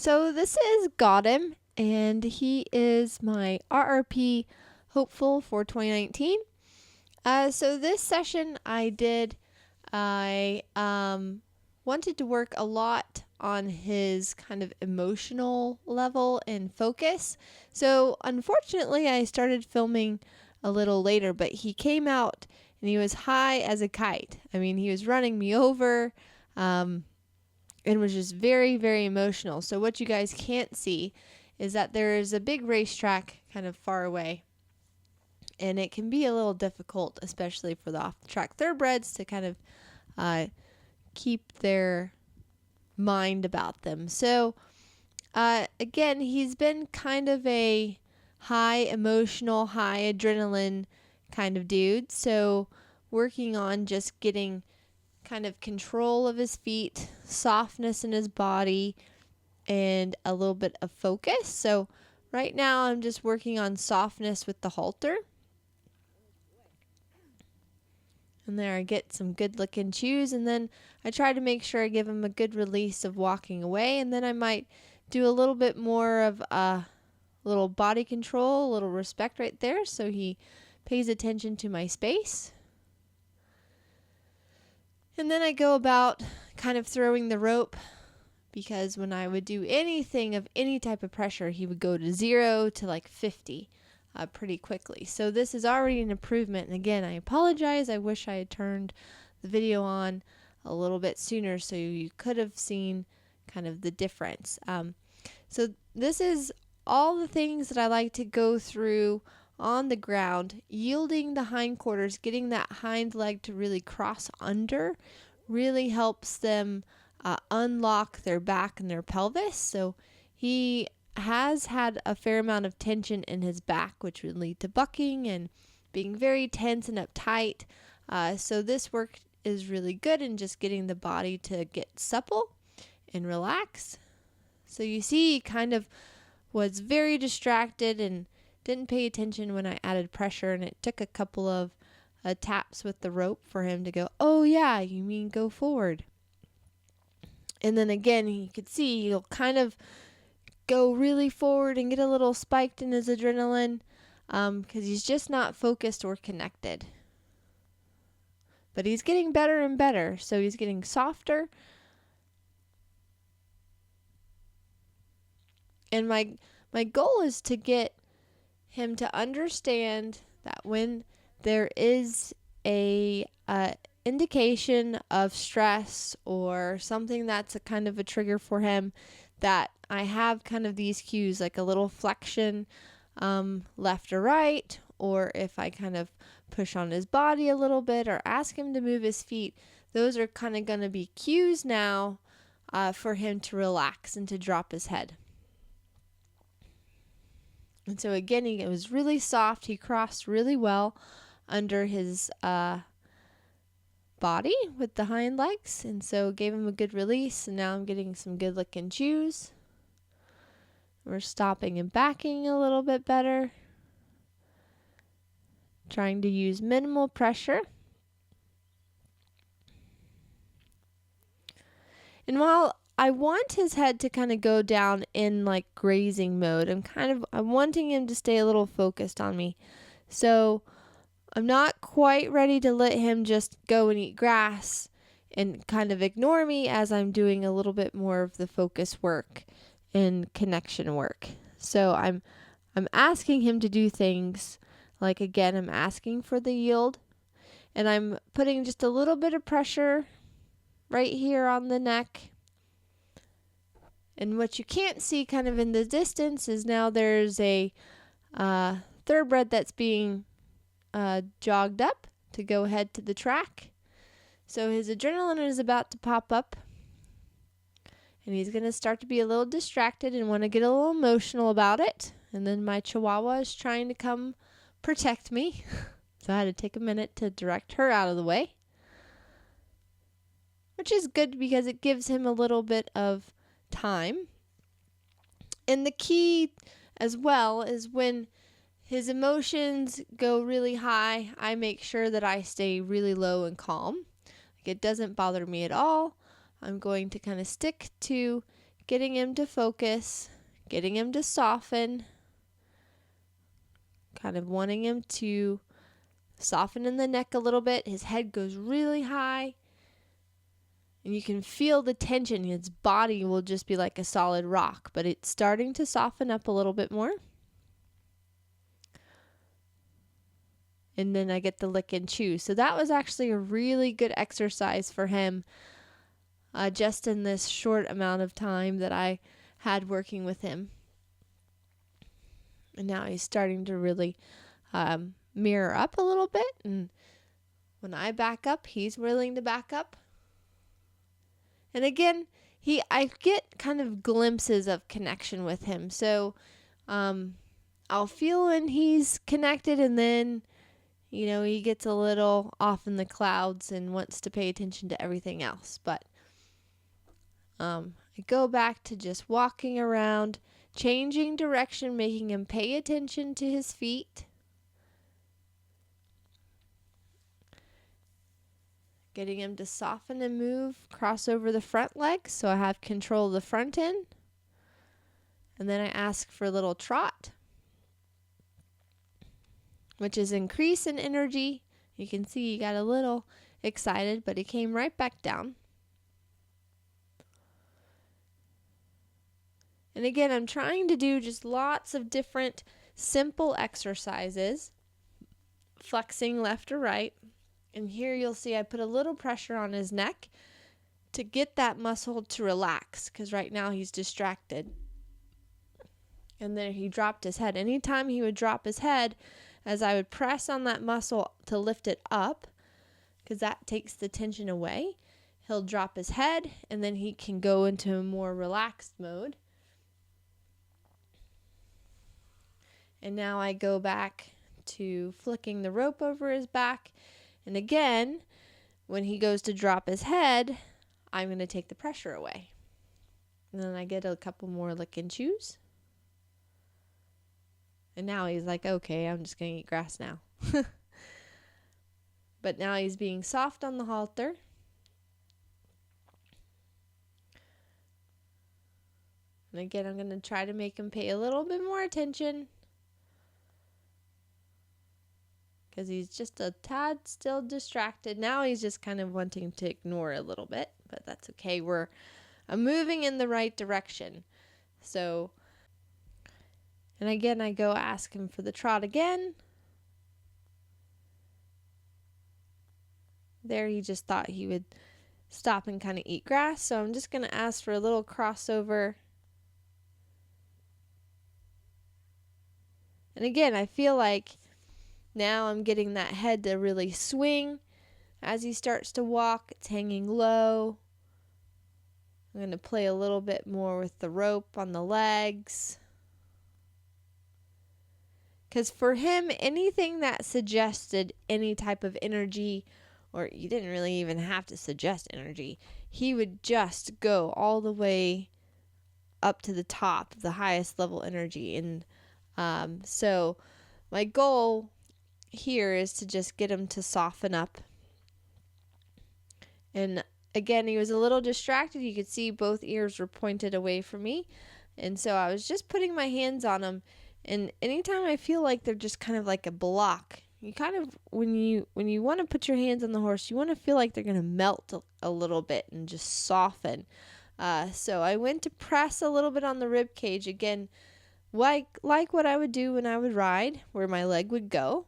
So this is Gottum, and he is my RRP hopeful for 2019. So this session I wanted to work a lot on his kind of emotional level and focus. So unfortunately, I started filming a little later, but he came out and he was high as a kite. I mean, he was running me over. And was just very, very emotional. So what you guys can't see is that there is a big racetrack kind of far away. And it can be a little difficult, especially for the off-the-track thoroughbreds, to kind of keep their mind about them. So again, he's been kind of a high emotional, high adrenaline kind of dude. So working on just getting kind of control of his feet, softness in his body, and a little bit of focus. So right now I'm just working on softness with the halter. And there I get some good looking chews, and then I try to make sure I give him a good release of walking away, and then I might do a little bit more of a little body control, a little respect right there, so he pays attention to my space. And then I go about kind of throwing the rope, because when I would do anything of any type of pressure, he would go to 0 to like 50 pretty quickly. So this is already an improvement. And again, I apologize. I wish I had turned the video on a little bit sooner so you could have seen kind of the difference. So this is all the things that I like to go through on the ground, yielding the hindquarters, getting that hind leg to really cross under, really helps them unlock their back and their pelvis. So he has had a fair amount of tension in his back, which would lead to bucking and being very tense and uptight. So this work is really good in just getting the body to get supple and relax. So you see, he kind of was very distracted and didn't pay attention when I added pressure, and it took a couple of taps with the rope for him to go, oh yeah, you mean go forward. And then again, you could see he'll kind of go really forward and get a little spiked in his adrenaline because he's just not focused or connected. But he's getting better and better, so he's getting softer. And my goal is to get him to understand that when there is a indication of stress or something that's a kind of a trigger for him, that I have kind of these cues, like a little flexion left or right, or if I kind of push on his body a little bit or ask him to move his feet, those are kind of going to be cues now for him to relax and to drop his head. And so again, it was really soft. He crossed really well under his body with the hind legs, and so gave him a good release, and now I'm getting some good looking chews. We're stopping and backing a little bit better, trying to use minimal pressure. And while I want his head to kind of go down in like grazing mode, I'm wanting him to stay a little focused on me. So I'm not quite ready to let him just go and eat grass and kind of ignore me as I'm doing a little bit more of the focus work and connection work. So I'm asking him to do things like, again, I'm asking for the yield, and I'm putting just a little bit of pressure right here on the neck. And what you can't see kind of in the distance is now there's a thoroughbred that's being jogged up to go head to the track. So his adrenaline is about to pop up, and he's going to start to be a little distracted and want to get a little emotional about it. And then my chihuahua is trying to come protect me. So I had to take a minute to direct her out of the way, which is good because it gives him a little bit of time. And the key as well is when his emotions go really high, I make sure that I stay really low and calm. Like, it doesn't bother me at all. I'm going to kind of stick to getting him to focus, getting him to soften, kind of wanting him to soften in the neck a little bit. His head goes really high, and you can feel the tension. His body will just be like a solid rock, but it's starting to soften up a little bit more. And then I get the lick and chew. So that was actually a really good exercise for him, just in this short amount of time that I had working with him. And now he's starting to really mirror up a little bit. And when I back up, he's willing to back up. And again, I get kind of glimpses of connection with him. So I'll feel when he's connected, and then, you know, he gets a little off in the clouds and wants to pay attention to everything else. But I go back to just walking around, changing direction, making him pay attention to his feet. Getting him to soften and move, cross over the front legs so I have control of the front end. And then I ask for a little trot, which is increase in energy. You can see he got a little excited, but he came right back down. And again, I'm trying to do just lots of different simple exercises, flexing left or right. And here you'll see I put a little pressure on his neck to get that muscle to relax, because right now he's distracted. And then he dropped his head. Anytime he would drop his head, as I would press on that muscle to lift it up, because that takes the tension away, he'll drop his head, and then he can go into a more relaxed mode. And now I go back to flicking the rope over his back. And again, when he goes to drop his head, I'm going to take the pressure away. And then I get a couple more lick and chews. And now he's like, okay, I'm just going to eat grass now. But now he's being soft on the halter. And again, I'm going to try to make him pay a little bit more attention, because he's just a tad still distracted. Now he's just kind of wanting to ignore a little bit, but that's okay. I'm moving in the right direction. So, and again, I go ask him for the trot again. There, he just thought he would stop and kind of eat grass. So I'm just going to ask for a little crossover. And again, I feel like now I'm getting that head to really swing. As he starts to walk, it's hanging low. I'm going to play a little bit more with the rope on the legs. Because for him, anything that suggested any type of energy, or you didn't really even have to suggest energy, he would just go all the way up to the top, the highest level energy. And so my goal here is to just get him to soften up. And again, he was a little distracted. You could see both ears were pointed away from me. And so I was just putting my hands on him. And anytime I feel like they're just kind of like a block, you kind of, when you want to put your hands on the horse, you want to feel like they're going to melt a little bit and just soften. So I went to press a little bit on the rib cage again, like what I would do when I would ride, where my leg would go,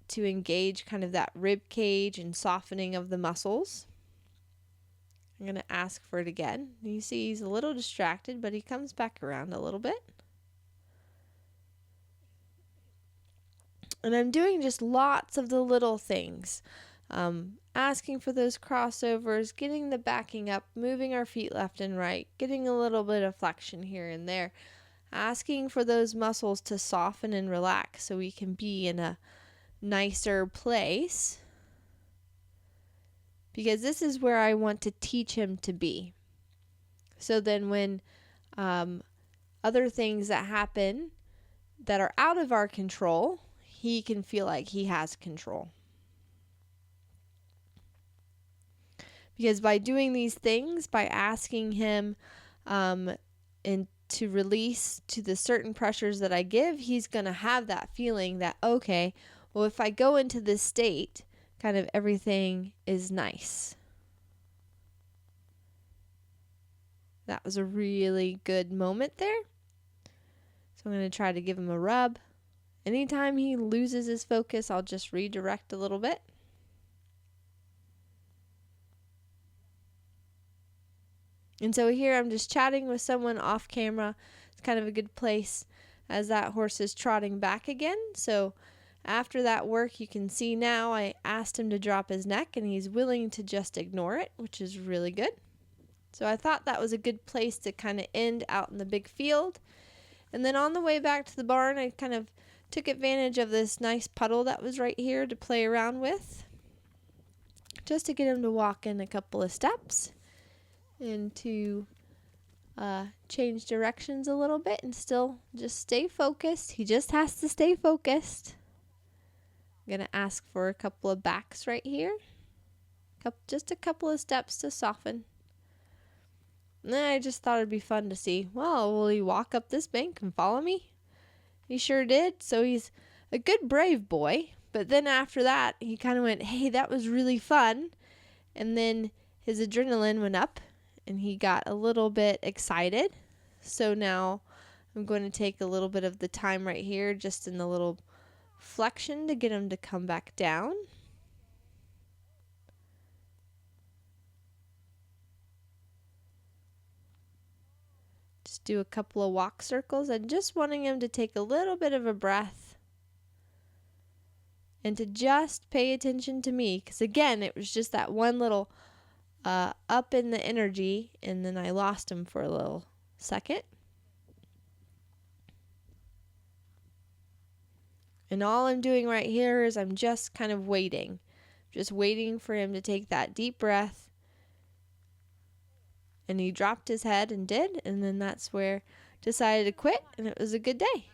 to engage kind of that rib cage and softening of the muscles. I'm going to ask for it again. You see he's a little distracted, but he comes back around a little bit. And I'm doing just lots of the little things. Asking for those crossovers, getting the backing up, moving our feet left and right, getting a little bit of flexion here and there. Asking for those muscles to soften and relax so we can be in a nicer place, because this is where I want to teach him to be. So then when other things that happen that are out of our control, he can feel like he has control. Because by doing these things, by asking him and to release to the certain pressures that I give, he's going to have that feeling that, okay, well, if I go into this state, kind of everything is nice. That was a really good moment there. So I'm going to try to give him a rub. Anytime he loses his focus, I'll just redirect a little bit. And so here I'm just chatting with someone off camera. It's kind of a good place as that horse is trotting back again. So after that work, you can see now I asked him to drop his neck and he's willing to just ignore it, which is really good. So I thought that was a good place to kind of end out in the big field. And then on the way back to the barn, I kind of took advantage of this nice puddle that was right here to play around with, just to get him to walk in a couple of steps and to change directions a little bit and still just stay focused. He just has to stay focused. I'm going to ask for a couple of backs right here. Just a couple of steps to soften. And then I just thought it'd be fun to see, well, will he walk up this bank and follow me? He sure did. So he's a good, brave boy. But then after that, he kind of went, hey, that was really fun. And then his adrenaline went up and he got a little bit excited. So now I'm going to take a little bit of the time right here, just in the little flexion, to get him to come back down. Just do a couple of walk circles and just wanting him to take a little bit of a breath and to just pay attention to me, because again, it was just that one little up in the energy, and then I lost him for a little second. And all I'm doing right here is I'm just kind of waiting for him to take that deep breath. And he dropped his head and did, and then that's where I decided to quit, and it was a good day.